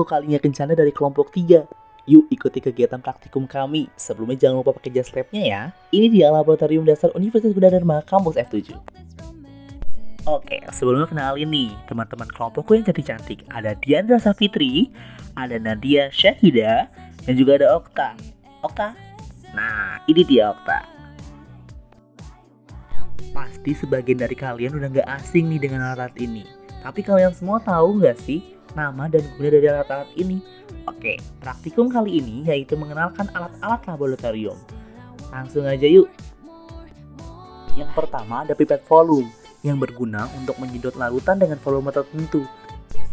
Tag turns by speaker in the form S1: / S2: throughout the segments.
S1: kalinya Kencana dari kelompok 3. Yuk ikuti kegiatan praktikum kami. Sebelumnya jangan lupa pakai jas labnya ya. Ini dia Laboratorium Dasar Universitas Gunadarma Kampus F7. Oke, sebelumnya kenalin nih teman-teman kelompokku yang cantik-cantik. Ada Diandra Safitri, ada Nadia Syahida, dan juga ada Okta. Okta? Nah, ini dia Okta. Pasti sebagian dari kalian udah gak asing nih dengan alat ini. Tapi kalian semua tahu gak sih nama dan guna dari alat-alat ini? Oke, praktikum kali ini yaitu mengenalkan alat-alat laboratorium. Langsung aja yuk. Yang pertama ada pipet volume yang berguna untuk menyedot larutan dengan volume tertentu.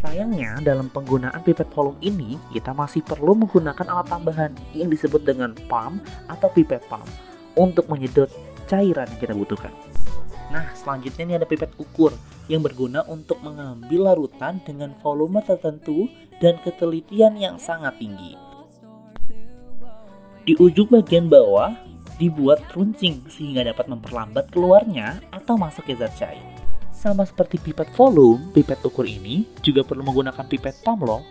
S1: Sayangnya dalam penggunaan pipet volume ini kita masih perlu menggunakan alat tambahan yang disebut dengan pump atau pipet pump untuk menyedot cairan yang kita butuhkan. Nah, selanjutnya ini ada pipet ukur yang berguna untuk mengambil larutan dengan volume tertentu dan ketelitian yang sangat tinggi. Di ujung bagian bawah dibuat runcing sehingga dapat memperlambat keluarnya atau masuknya zat cair. Sama seperti pipet volume, pipet ukur ini juga perlu menggunakan pipet pump loh.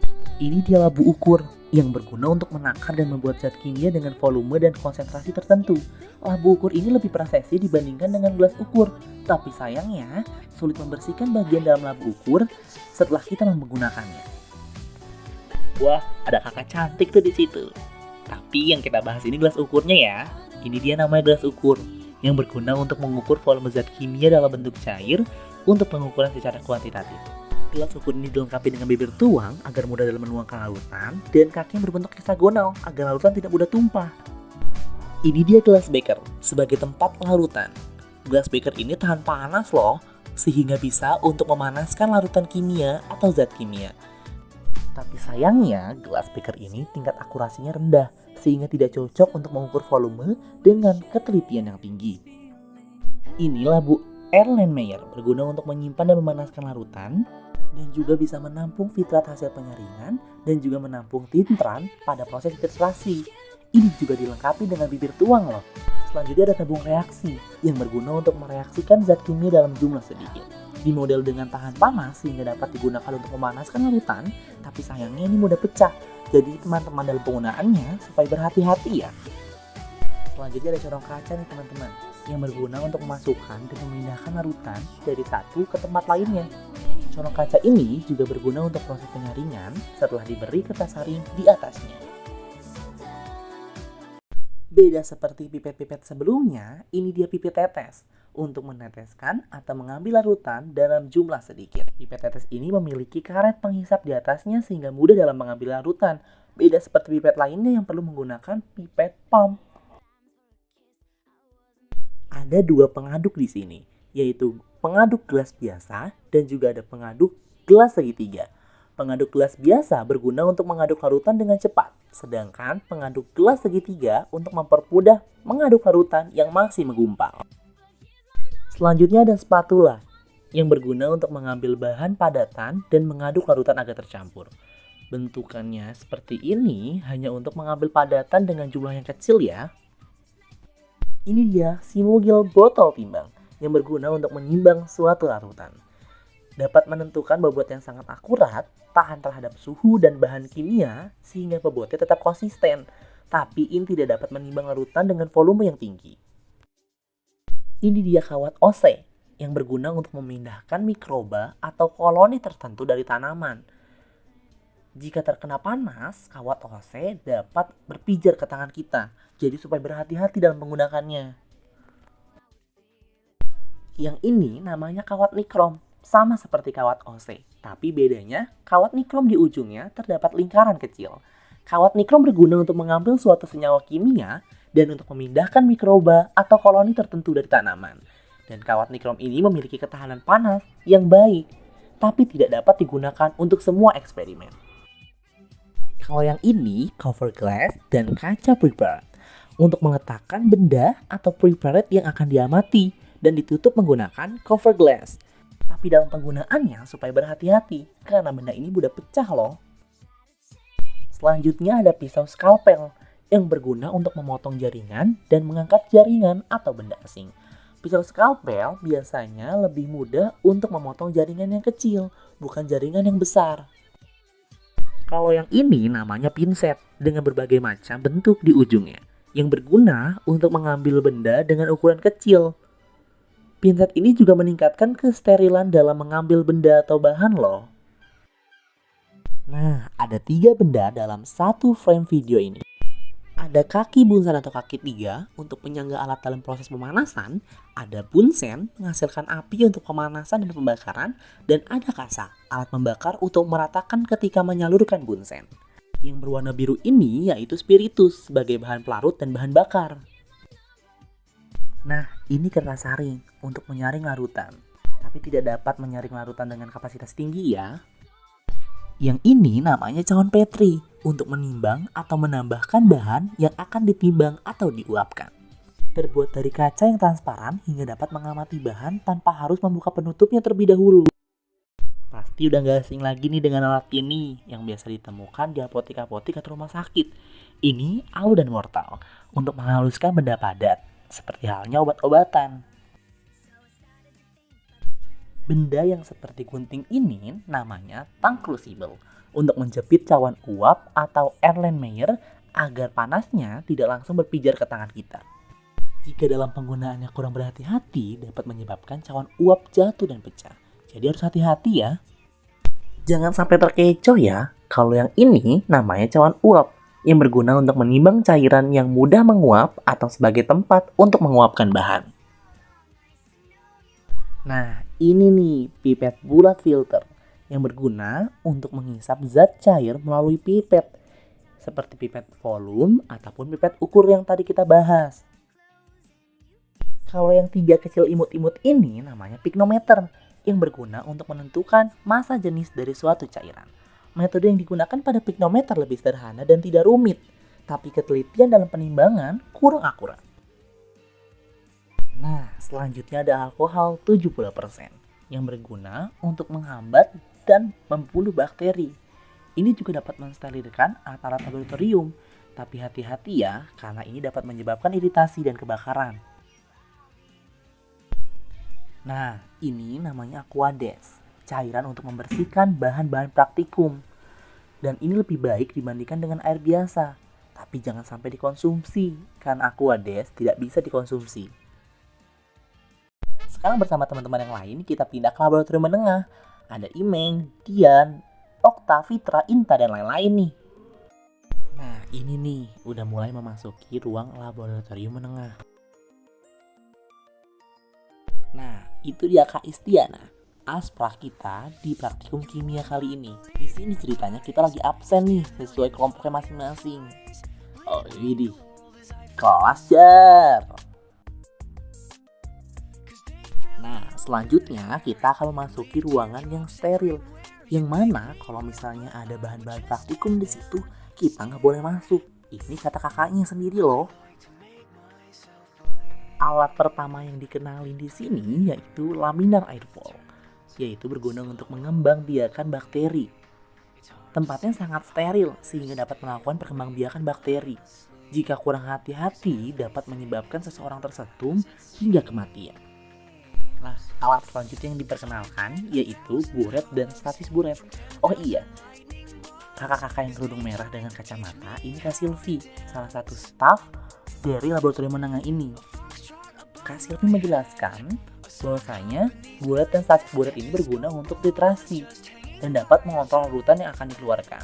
S1: Ini dia labu ukur yang berguna untuk menakar dan membuat zat kimia dengan volume dan konsentrasi tertentu. Labu ukur ini lebih presisi dibandingkan dengan gelas ukur, tapi sayangnya sulit membersihkan bagian dalam labu ukur setelah kita menggunakannya. Wah, ada kakak cantik tuh di situ. Tapi yang kita bahas ini gelas ukurnya ya. Ini dia namanya gelas ukur yang berguna untuk mengukur volume zat kimia dalam bentuk cair untuk pengukuran secara kuantitatif. Gelas ukur ini dilengkapi dengan bibir tuang agar mudah dalam menuangkan larutan dan kaki yang berbentuk heksagonal agar larutan tidak mudah tumpah. Ini dia gelas beker sebagai tempat larutan. Gelas beker ini tahan panas loh, sehingga bisa untuk memanaskan larutan kimia atau zat kimia. Tapi sayangnya gelas beker ini tingkat akurasinya rendah, sehingga tidak cocok untuk mengukur volume dengan ketelitian yang tinggi. Inilah Bu Erlenmeyer berguna untuk menyimpan dan memanaskan larutan dan juga bisa menampung filtrat hasil penyaringan dan juga menampung tintran pada proses filtrasi. Ini juga dilengkapi dengan bibir tuang loh. Selanjutnya ada tabung reaksi yang berguna untuk mereaksikan zat kimia dalam jumlah sedikit. Dimodel dengan tahan panas sehingga dapat digunakan untuk memanaskan larutan, tapi sayangnya ini mudah pecah. Jadi teman-teman dalam penggunaannya supaya berhati-hati ya. Selanjutnya ada corong kaca nih teman-teman, yang berguna untuk memasukkan dan memindahkan larutan dari satu ke tempat lainnya. Corong kaca ini juga berguna untuk proses penyaringan setelah diberi kertas saring di atasnya. Beda seperti pipet-pipet sebelumnya, ini dia pipet tetes untuk meneteskan atau mengambil larutan dalam jumlah sedikit. Pipet tetes ini memiliki karet penghisap di atasnya sehingga mudah dalam mengambil larutan. Beda seperti pipet lainnya yang perlu menggunakan pipet pump. Ada dua pengaduk di sini, yaitu pengaduk gelas biasa dan juga ada pengaduk gelas segitiga. Pengaduk gelas biasa berguna untuk mengaduk larutan dengan cepat, sedangkan pengaduk gelas segitiga untuk mempermudah mengaduk larutan yang masih menggumpal. Selanjutnya ada spatula yang berguna untuk mengambil bahan padatan dan mengaduk larutan agar tercampur. Bentukannya seperti ini hanya untuk mengambil padatan dengan jumlah yang kecil ya. Ini dia Simugil botol timbang yang berguna untuk menimbang suatu larutan. Dapat menentukan bobot yang sangat akurat, tahan terhadap suhu dan bahan kimia sehingga bobotnya tetap konsisten. Tapi ini tidak dapat menimbang larutan dengan volume yang tinggi. Ini dia kawat OC yang berguna untuk memindahkan mikroba atau koloni tertentu dari tanaman. Jika terkena panas, kawat OC dapat berpijar ke tangan kita. Jadi supaya berhati-hati dalam menggunakannya. Yang ini namanya kawat nikrom, sama seperti kawat OC. Tapi bedanya, kawat nikrom di ujungnya terdapat lingkaran kecil. Kawat nikrom berguna untuk mengambil suatu senyawa kimia dan untuk memindahkan mikroba atau koloni tertentu dari tanaman. Dan kawat nikrom ini memiliki ketahanan panas yang baik, tapi tidak dapat digunakan untuk semua eksperimen. Kalau yang ini, cover glass dan kaca prepared untuk meletakkan benda atau prepared yang akan diamati dan ditutup menggunakan cover glass. Tapi dalam penggunaannya supaya berhati-hati karena benda ini mudah pecah loh. Selanjutnya ada pisau scalpel yang berguna untuk memotong jaringan dan mengangkat jaringan atau benda asing. Pisau scalpel biasanya lebih mudah untuk memotong jaringan yang kecil, bukan jaringan yang besar. Kalau yang ini namanya pinset dengan berbagai macam bentuk di ujungnya yang berguna untuk mengambil benda dengan ukuran kecil. Pinset ini juga meningkatkan kesterilan dalam mengambil benda atau bahan loh. Nah, ada 3 benda dalam satu frame video ini. Ada kaki bunsen atau kaki 3 untuk penyangga alat dalam proses pemanasan, ada bunsen menghasilkan api untuk pemanasan dan pembakaran, dan ada kasa, alat membakar untuk meratakan ketika menyalurkan bunsen. Yang berwarna biru ini yaitu spiritus sebagai bahan pelarut dan bahan bakar. Nah, ini kertas saring untuk menyaring larutan, tapi tidak dapat menyaring larutan dengan kapasitas tinggi ya. Yang ini namanya cawan Petri untuk menimbang atau menambahkan bahan yang akan ditimbang atau diuapkan. Terbuat dari kaca yang transparan hingga dapat mengamati bahan tanpa harus membuka penutupnya terlebih dahulu. Pasti udah gak asing lagi nih dengan alat ini yang biasa ditemukan di apotek-apotek atau rumah sakit. Ini alu dan mortal untuk menghaluskan benda padat, seperti halnya obat-obatan. Benda yang seperti gunting ini namanya tang crucible untuk menjepit cawan uap atau Erlenmeyer agar panasnya tidak langsung berpijar ke tangan kita. Jika dalam penggunaannya kurang berhati-hati dapat menyebabkan cawan uap jatuh dan pecah. Jadi harus hati-hati ya. Jangan sampai terkecoh ya. Kalau yang ini namanya cawan uap yang berguna untuk menimbang cairan yang mudah menguap atau sebagai tempat untuk menguapkan bahan. Nah, ini nih pipet bulat filter yang berguna untuk menghisap zat cair melalui pipet seperti pipet volume ataupun pipet ukur yang tadi kita bahas. Kalau yang 3 kecil imut-imut ini namanya pignometer yang berguna untuk menentukan massa jenis dari suatu cairan. Metode yang digunakan pada pignometer lebih sederhana dan tidak rumit, tapi ketelitian dalam penimbangan kurang akurat. Nah, selanjutnya ada alkohol 70% yang berguna untuk menghambat dan membunuh bakteri. Ini juga dapat mensterilkan alat-alat laboratorium, tapi hati-hati ya karena ini dapat menyebabkan iritasi dan kebakaran. Nah, ini namanya Aquades, cairan untuk membersihkan bahan-bahan praktikum. Dan ini lebih baik dibandingkan dengan air biasa, tapi jangan sampai dikonsumsi karena Aquades tidak bisa dikonsumsi. Sekarang bersama teman-teman yang lain kita pindah ke laboratorium menengah. Ada Imeng, Dian, Okta, Fitra, Inta, dan lain-lain nih. Nah ini nih udah mulai memasuki ruang laboratorium menengah. Nah itu dia Kak Istiana, aspra kita di praktikum kimia kali ini. Di sini ceritanya kita lagi absen nih sesuai kelompoknya masing-masing. Oh ini kelas jar. Nah, selanjutnya kita akan memasuki ruangan yang steril. Yang mana kalau misalnya ada bahan-bahan praktikum di situ, kita nggak boleh masuk. Ini kata kakaknya sendiri loh. Alat pertama yang dikenalin di sini yaitu laminar airfall, yaitu berguna untuk mengembangbiakan bakteri. Tempatnya sangat steril sehingga dapat melakukan perkembangbiakan bakteri. Jika kurang hati-hati dapat menyebabkan seseorang tersetum hingga kematian. Nah, alat selanjutnya yang diperkenalkan yaitu buret dan stasis buret. Oh iya, kakak-kakak yang kerudung merah dengan kacamata ini Kak Silvi, salah satu staf dari laboratorium menengah ini. Kak Silvi menjelaskan bahwasanya buret dan stasis buret ini berguna untuk titrasi dan dapat mengontrol larutan yang akan dikeluarkan.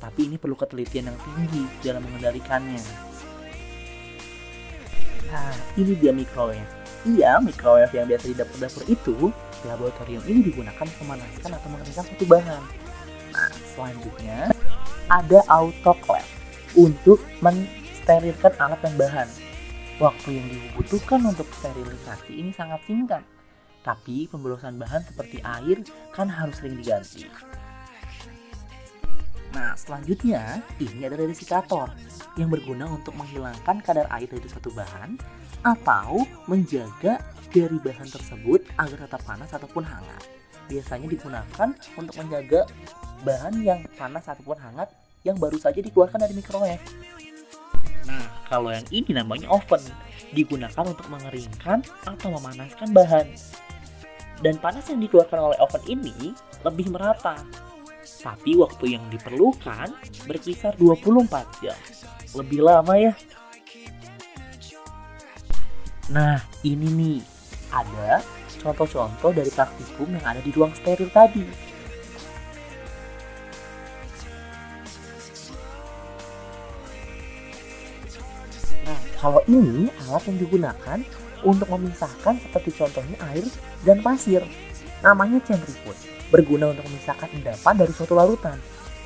S1: Tapi ini perlu ketelitian yang tinggi dalam mengendalikannya. Nah, ini dia microwave. Iya, microwave yang biasa di dapur-dapur itu, di laboratorium ini digunakan memanaskan atau mengeringkan suatu bahan. Nah, selanjutnya ada autoclave untuk mensterilkan alat dan bahan. Waktu yang dibutuhkan untuk sterilisasi ini sangat singkat, tapi pemborosan bahan seperti air kan harus sering diganti. Nah, selanjutnya ini ada desikator yang berguna untuk menghilangkan kadar air dari suatu bahan atau menjaga dari bahan tersebut agar tetap panas ataupun hangat. Biasanya digunakan untuk menjaga bahan yang panas ataupun hangat yang baru saja dikeluarkan dari microwave. Nah, kalau yang ini namanya oven, digunakan untuk mengeringkan atau memanaskan bahan. Dan panas yang dikeluarkan oleh oven ini lebih merata. Tapi waktu yang diperlukan berkisar 24 jam. Lebih lama ya. Nah, ini nih, ada contoh-contoh dari praktikum yang ada di ruang steril tadi. Nah, kalau ini alat yang digunakan untuk memisahkan seperti contohnya air dan pasir. Namanya centrifuge, berguna untuk memisahkan endapan dari suatu larutan.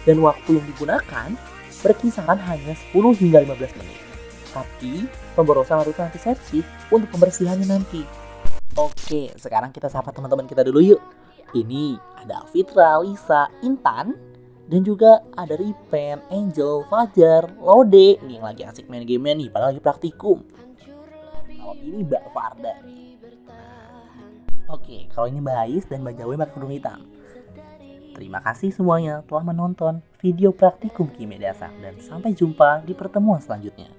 S1: Dan waktu yang digunakan berkisaran hanya 10 hingga 15 menit. Tapi pemborosan larutan antiseptik untuk pembersihannya nanti. Oke, sekarang kita sapa teman-teman kita dulu yuk. Ini ada Fitra, Lisa, Intan, dan juga ada Ripen, Angel, Fajar, Lode. Nih yang lagi asik main game nih, padahal lagi praktikum. Kalau ini Mbak Farda. Oke, kalau ini Mbak Ais dan Mbak Jawe pakai kerudung hitam. Terima kasih semuanya telah menonton video praktikum kimia dasar dan sampai jumpa di pertemuan selanjutnya.